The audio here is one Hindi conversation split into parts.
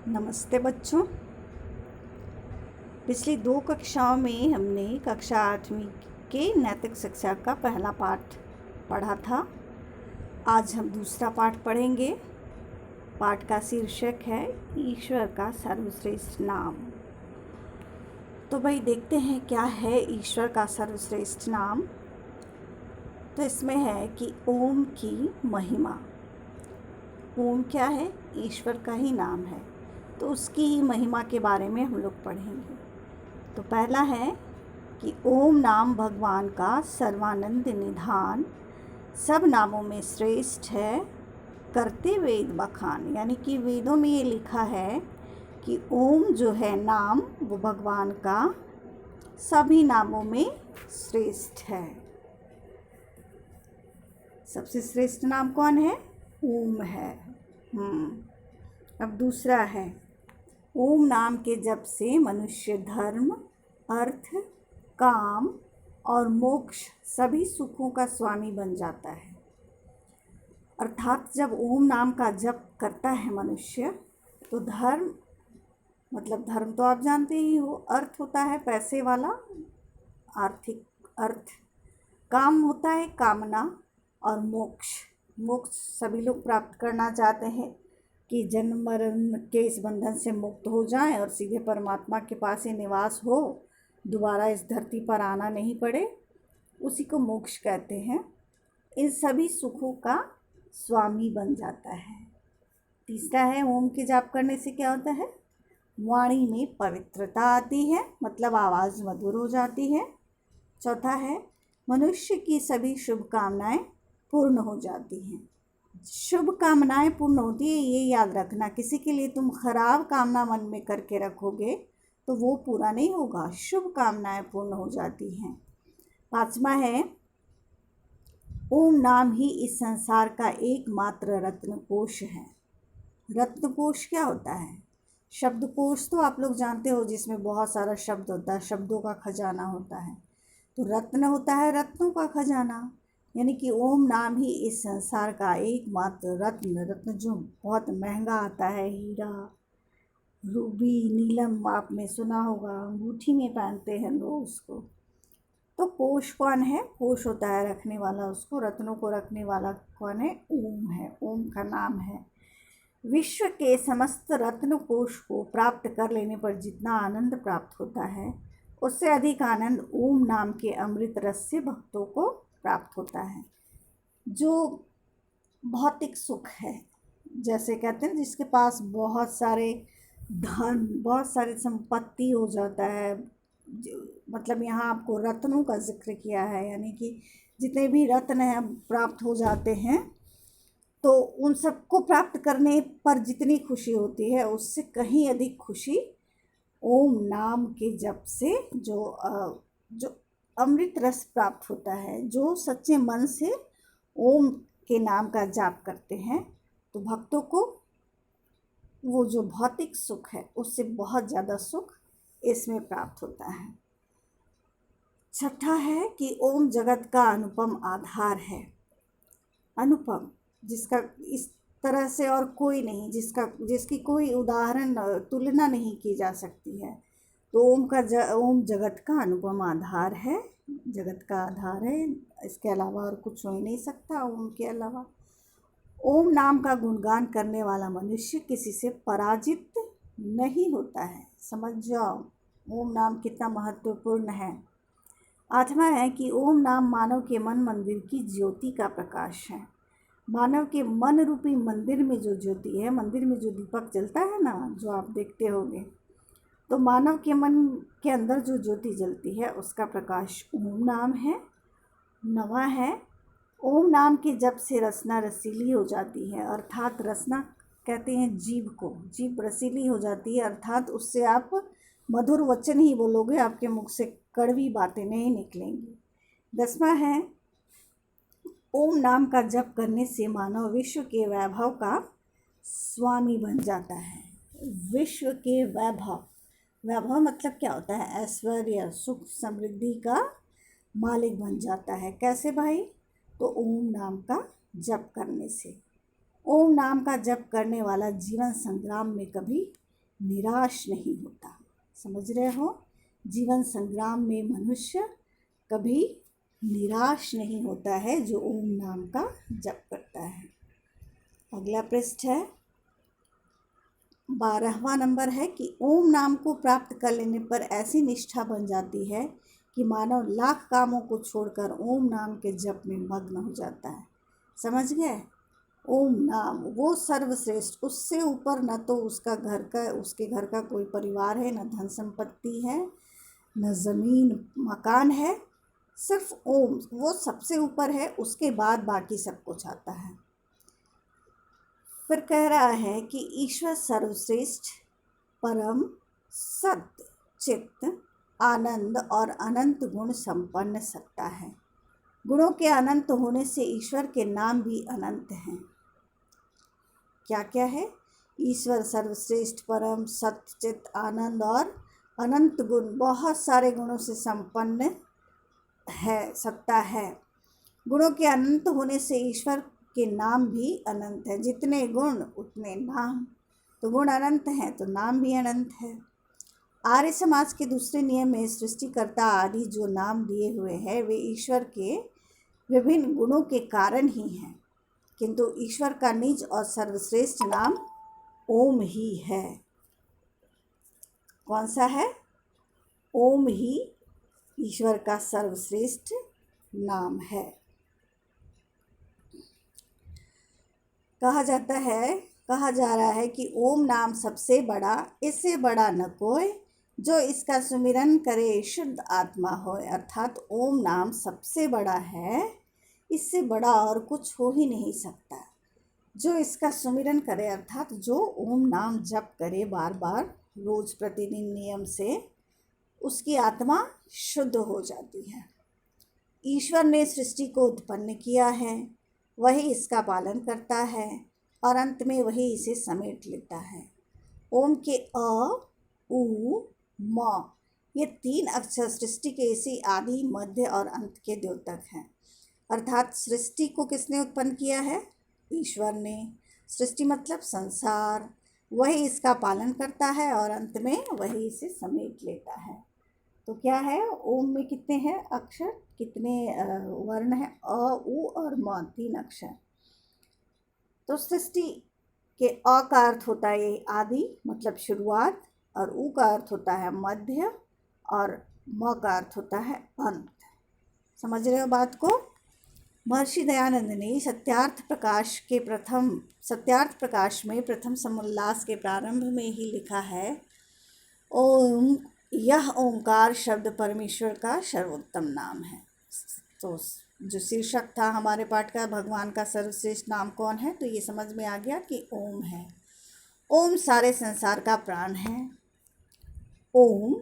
नमस्ते बच्चों। पिछली 2 कक्षाओं में हमने कक्षा 8वीं के नैतिक शिक्षा का पहला पाठ पढ़ा था। आज हम दूसरा पाठ पढ़ेंगे। पाठ का शीर्षक है ईश्वर का सर्वश्रेष्ठ नाम। तो भाई देखते हैं क्या है ईश्वर का सर्वश्रेष्ठ नाम। तो इसमें है कि ओम की महिमा। ओम क्या है? ईश्वर का ही नाम है, तो उसकी ही महिमा के बारे में हम लोग पढ़ेंगे। तो पहला है कि ओम नाम भगवान का सर्वानंद निधान, सब नामों में श्रेष्ठ है, करते वेद बखान। यानी कि वेदों में ये लिखा है कि ओम जो है नाम, वो भगवान का सभी नामों में श्रेष्ठ है। सबसे श्रेष्ठ नाम कौन है? ओम है। अब दूसरा है, ओम नाम के जप से मनुष्य धर्म, अर्थ, काम और मोक्ष सभी सुखों का स्वामी बन जाता है। अर्थात जब ओम नाम का जप करता है मनुष्य, तो धर्म मतलब धर्म तो आप जानते ही हो, अर्थ होता है पैसे वाला, आर्थिक अर्थ, काम होता है कामना, और मोक्ष सभी लोग प्राप्त करना चाहते हैं कि जन्म मरण के इस बंधन से मुक्त हो जाएं और सीधे परमात्मा के पास ही निवास हो, दोबारा इस धरती पर आना नहीं पड़े, उसी को मोक्ष कहते हैं। इन सभी सुखों का स्वामी बन जाता है। तीसरा है, ओम के जाप करने से क्या होता है? वाणी में पवित्रता आती है, मतलब आवाज़ मधुर हो जाती है। चौथा है, मनुष्य की सभी शुभकामनाएं पूर्ण हो जाती हैं। शुभ कामनाएं पूर्ण होती है, ये याद रखना। किसी के लिए तुम खराब कामना मन में करके रखोगे तो वो पूरा नहीं होगा। शुभ कामनाएं पूर्ण हो जाती हैं। पांचवा है, ओम नाम ही इस संसार का एकमात्र रत्नकोश है। रत्नकोश क्या होता है? शब्दकोश तो आप लोग जानते हो, जिसमें बहुत सारा शब्द होता है, शब्दों का खजाना होता है। तो रत्न होता है रत्नों का खजाना। यानी कि ओम नाम ही इस संसार का एकमात्र रत्न जो बहुत महंगा आता है, हीरा, रूबी, नीलम, आपने सुना होगा, अंगूठी में पहनते हैं लोग उसको। तो कोश कौन है? कोश होता है रखने वाला, उसको रत्नों को रखने वाला कौन है? ओम है। ओम का नाम है। विश्व के समस्त रत्न कोश को प्राप्त कर लेने पर जितना आनंद प्राप्त होता है, उससे अधिक आनंद ओम नाम के अमृत रस से भक्तों को प्राप्त होता है। जो भौतिक सुख है, जैसे कहते हैं जिसके पास बहुत सारे धन, बहुत सारी संपत्ति हो जाता है, मतलब यहाँ आपको रत्नों का जिक्र किया है, यानी कि जितने भी रत्न हैं प्राप्त हो जाते हैं, तो उन सबको प्राप्त करने पर जितनी खुशी होती है, उससे कहीं अधिक खुशी ओम नाम के जप से जो अमृत रस प्राप्त होता है। जो सच्चे मन से ओम के नाम का जाप करते हैं, तो भक्तों को वो जो भौतिक सुख है उससे बहुत ज़्यादा सुख इसमें प्राप्त होता है। छठा है कि ओम जगत का अनुपम आधार है। अनुपम, जिसका इस तरह से और कोई नहीं, जिसकी कोई उदाहरण तुलना नहीं की जा सकती है। तो ओम जगत का अनुपम आधार है, जगत का आधार है। इसके अलावा और कुछ हो ही नहीं सकता ओम के अलावा। ओम नाम का गुणगान करने वाला मनुष्य किसी से पराजित नहीं होता है। समझ जाओ ओम नाम कितना महत्वपूर्ण है। आठवां है कि ओम नाम मानव के मन मंदिर की ज्योति का प्रकाश है। मानव के मन रूपी मंदिर में जो ज्योति है, मंदिर में जो दीपक जलता है ना, जो आप देखते होंगे, तो मानव के मन के अंदर जो ज्योति जलती है उसका प्रकाश ओम नाम है। नवा है, ओम नाम के जप से रसना रसीली हो जाती है। अर्थात रसना कहते हैं जीभ को, जीभ रसीली हो जाती है, अर्थात उससे आप मधुर वचन ही बोलोगे, आपके मुख से कड़वी बातें नहीं निकलेंगी। 10वां है, ओम नाम का जप करने से मानव विश्व के वैभव का स्वामी बन जाता है। विश्व के वैभव, वैभव मतलब क्या होता है? ऐश्वर्य, सुख, समृद्धि का मालिक बन जाता है। कैसे भाई? तो ओम नाम का जप करने से। ओम नाम का जप करने वाला जीवन संग्राम में कभी निराश नहीं होता। समझ रहे हो? जीवन संग्राम में मनुष्य कभी निराश नहीं होता है जो ओम नाम का जप करता है। अगला पृष्ठ है, 12वां नंबर है कि ओम नाम को प्राप्त कर लेने पर ऐसी निष्ठा बन जाती है कि मानव लाख कामों को छोड़कर ओम नाम के जप में मग्न हो जाता है। समझ गए? ओम नाम वो सर्वश्रेष्ठ, उससे ऊपर न तो उसके घर का कोई परिवार है, न धन संपत्ति है, न ज़मीन मकान है। सिर्फ ओम वो सबसे ऊपर है, उसके बाद बाकी सब कुछ आता है। फिर कह रहा है कि ईश्वर सर्वश्रेष्ठ, परम, सत्य, चित्त, आनंद और अनंत गुण संपन्न सत्ता है। गुणों के अनंत होने से ईश्वर के नाम भी अनंत हैं। क्या क्या है? ईश्वर सर्वश्रेष्ठ, परम, सत्य, चित्त, आनंद और अनंत गुण, बहुत सारे गुणों से संपन्न है, सत्ता है। गुणों के अनंत होने से ईश्वर के नाम भी अनंत है। जितने गुण उतने नाम, तो गुण अनंत हैं तो नाम भी अनंत है। आर्य समाज के दूसरे नियम में सृष्टिकर्ता आदि जो नाम दिए हुए हैं वे ईश्वर के विभिन्न गुणों के कारण ही हैं, किंतु ईश्वर का निज और सर्वश्रेष्ठ नाम ओम ही है। कौन सा है? ओम ही ईश्वर का सर्वश्रेष्ठ नाम है। कहा जा रहा है कि ओम नाम सबसे बड़ा, इससे बड़ा न कोई, जो इसका सुमिरन करे शुद्ध आत्मा होए। अर्थात ओम नाम सबसे बड़ा है, इससे बड़ा और कुछ हो ही नहीं सकता। जो इसका सुमिरन करे, अर्थात जो ओम नाम जप करे बार बार रोज प्रतिदिन नियम से, उसकी आत्मा शुद्ध हो जाती है। ईश्वर ने सृष्टि को उत्पन्न किया है, वही इसका पालन करता है और अंत में वही इसे समेट लेता है। ओम के अ, उ, म ये 3 अक्षर सृष्टि के इसी आदि, मध्य और अंत के द्योतक हैं। अर्थात सृष्टि को किसने उत्पन्न किया है? ईश्वर ने। सृष्टि मतलब संसार, वही इसका पालन करता है और अंत में वही इसे समेट लेता है। तो क्या है? ओम में कितने हैं अक्षर, कितने वर्ण हैं? अ, उ और म, 3 अक्षर। तो सृष्टि के अ का अर्थ होता है आदि मतलब शुरुआत, और उ का अर्थ होता है मध्य, और म का अर्थ होता है अंत। समझ रहे हो बात को? महर्षि दयानंद ने सत्यार्थ प्रकाश में प्रथम समोल्लास के प्रारंभ में ही लिखा है, ओम, यह ओंकार शब्द परमेश्वर का सर्वोत्तम नाम है। तो जो शीर्षक था हमारे पाठ का, भगवान का सर्वश्रेष्ठ नाम कौन है, तो ये समझ में आ गया कि ओम है। ओम सारे संसार का प्राण है। ओम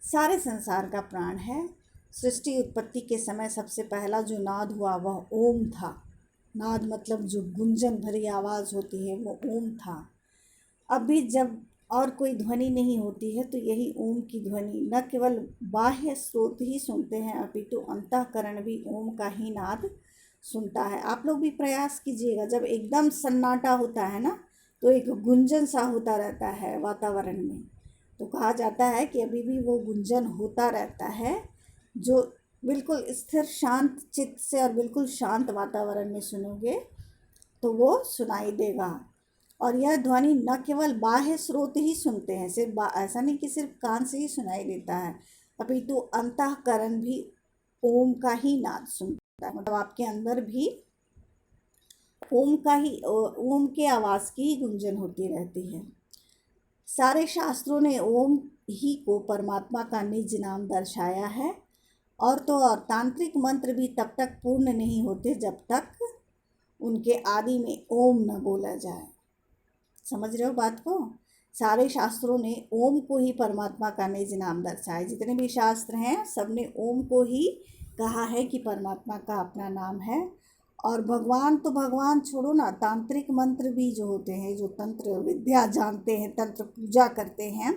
सारे संसार का प्राण है। सृष्टि उत्पत्ति के समय सबसे पहला जो नाद हुआ वह ओम था। नाद मतलब जो गुंजन भरी आवाज़ होती है वो ओम था। अभी जब और कोई ध्वनि नहीं होती है तो यही ओम की ध्वनि न केवल बाह्य स्रोत ही सुनते हैं, अपितु अंतःकरण भी ओम का ही नाद सुनता है। आप लोग भी प्रयास कीजिएगा, जब एकदम सन्नाटा होता है ना तो एक गुंजन सा होता रहता है वातावरण में, तो कहा जाता है कि अभी भी वो गुंजन होता रहता है। जो बिल्कुल स्थिर शांत चित्त से और बिल्कुल शांत वातावरण में सुनोगे तो वो सुनाई देगा। और यह ध्वनि न केवल बाह्य स्रोत ही सुनते हैं, सिर्फ ऐसा नहीं कि सिर्फ कान से ही सुनाई देता है, अपितु अंतःकरण भी ओम का ही नाद सुनता है। मतलब आपके अंदर भी ओम के आवाज़ की ही गुंजन होती रहती है। सारे शास्त्रों ने ओम ही को परमात्मा का निज नाम दर्शाया है। और तो और तांत्रिक मंत्र भी तब तक पूर्ण नहीं होते जब तक उनके आदि में ओम न बोला जाए। समझ रहे हो बात को? सारे शास्त्रों ने ओम को ही परमात्मा का निज नाम दर्शाया। जितने भी शास्त्र हैं सब ने ओम को ही कहा है कि परमात्मा का अपना नाम है। और भगवान तो भगवान छोड़ो ना, तांत्रिक मंत्र भी जो होते हैं, जो तंत्र विद्या जानते हैं, तंत्र पूजा करते हैं,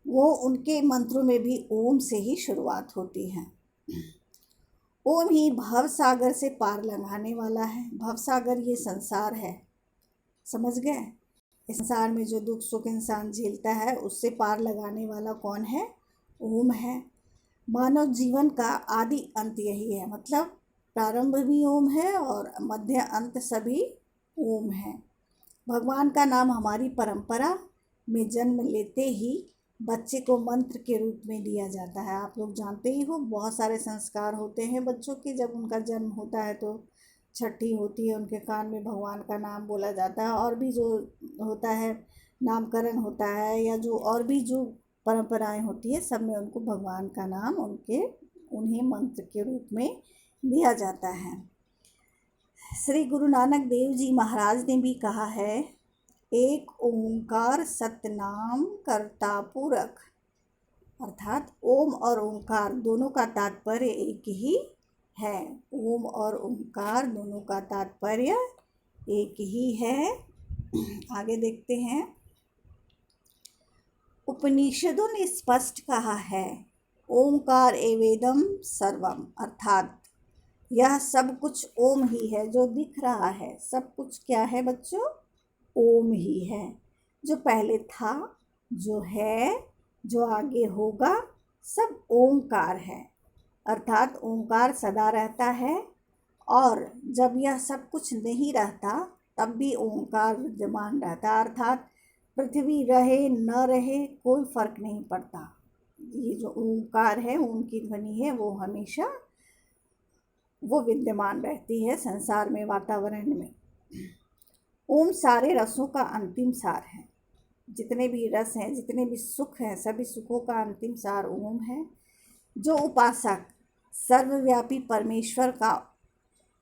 वो उनके मंत्रों में भी ओम से ही शुरुआत होती है। ओम ही भव सागर से पार लगाने वाला है। भव सागर ये संसार है, समझ गए? इस संसार में जो दुख सुख इंसान झेलता है उससे पार लगाने वाला कौन है? ओम है। मानव जीवन का आदि अंत यही है, मतलब प्रारंभ भी ओम है और मध्य अंत सभी ओम है। भगवान का नाम हमारी परंपरा में जन्म लेते ही बच्चे को मंत्र के रूप में दिया जाता है। आप लोग जानते ही हो, बहुत सारे संस्कार होते हैं बच्चों के। जब उनका जन्म होता है तो छठी होती है, उनके कान में भगवान का नाम बोला जाता है, और भी जो होता है नामकरण होता है, या जो और भी जो परंपराएं होती है, सब में उनको भगवान का नाम उन्हें मंत्र के रूप में दिया जाता है। श्री गुरु नानक देव जी महाराज ने भी कहा है, एक ओंकार सतनाम करता पुरख, अर्थात ओम और ओंकार दोनों का तात्पर्य एक ही है। ओम और ओंकार दोनों का तात्पर्य एक ही है। आगे देखते हैं। उपनिषदों ने स्पष्ट कहा है, ओंकार एवेदम सर्वम, अर्थात यह सब कुछ ओम ही है। जो दिख रहा है सब कुछ क्या है बच्चों? ओम ही है। जो पहले था, जो है, जो आगे होगा, सब ओंकार है। अर्थात ओंकार सदा रहता है, और जब यह सब कुछ नहीं रहता तब भी ओंकार विद्यमान रहता। अर्थात पृथ्वी रहे न रहे कोई फर्क नहीं पड़ता। ये जो ओंकार है, ओम की ध्वनि है, वो हमेशा वो विद्यमान रहती है संसार में, वातावरण में। ओम सारे रसों का अंतिम सार है। जितने भी रस हैं, जितने भी सुख हैं, सभी सुखों का अंतिम सार ओम है। जो उपासक सर्वव्यापी परमेश्वर का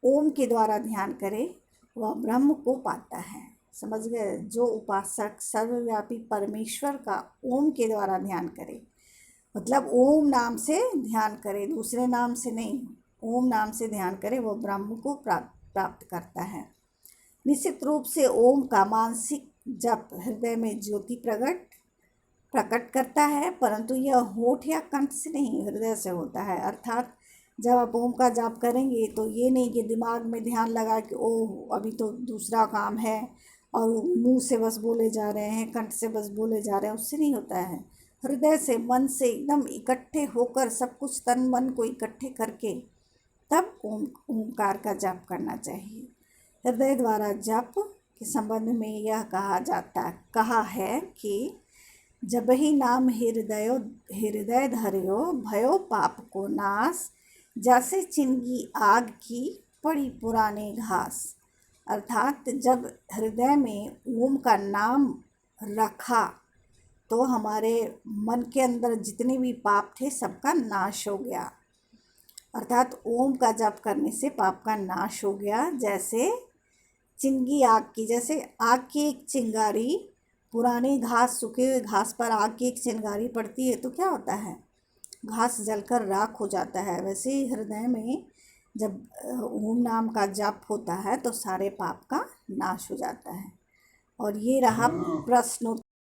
ओम के द्वारा ध्यान करे वह ब्रह्म को पाता है। समझ गए? जो उपासक सर्वव्यापी परमेश्वर का ओम के द्वारा ध्यान करे, मतलब ओम नाम से ध्यान करे, दूसरे नाम से नहीं, ओम नाम से ध्यान करे, वो ब्रह्म को प्राप्त करता है। निश्चित रूप से ओम का मानसिक जप हृदय में ज्योति प्रकट करता है, परंतु यह होठ या कंठ से नहीं, हृदय से होता है। अर्थात जब आप ओम का जाप करेंगे तो ये नहीं कि दिमाग में ध्यान लगा कि ओह अभी तो दूसरा काम है और मुंह से बस बोले जा रहे हैं, कंठ से बस बोले जा रहे हैं, उससे नहीं होता है। हृदय से, मन से एकदम इकट्ठे होकर, सब कुछ तन मन को इकट्ठे करके तब ओंकार का जाप करना चाहिए। हृदय द्वारा जप के संबंध में यह कहा है कि जब ही नाम हृदय धर्यो भयो पाप को नाश, जैसे चिंगी आग की पड़ी पुराने घास। अर्थात जब हृदय में ओम का नाम रखा तो हमारे मन के अंदर जितने भी पाप थे सबका नाश हो गया। अर्थात ओम का जप करने से पाप का नाश हो गया। जैसे चिंगी आग की, जैसे आग की एक चिंगारी, पुराने घास, सूखे हुए घास पर आग की एक चिंगारी पड़ती है तो क्या होता है? घास जलकर राख हो जाता है। वैसे ही हृदय में जब ओम नाम का जप होता है तो सारे पाप का नाश हो जाता है। और ये रहा प्रश्न।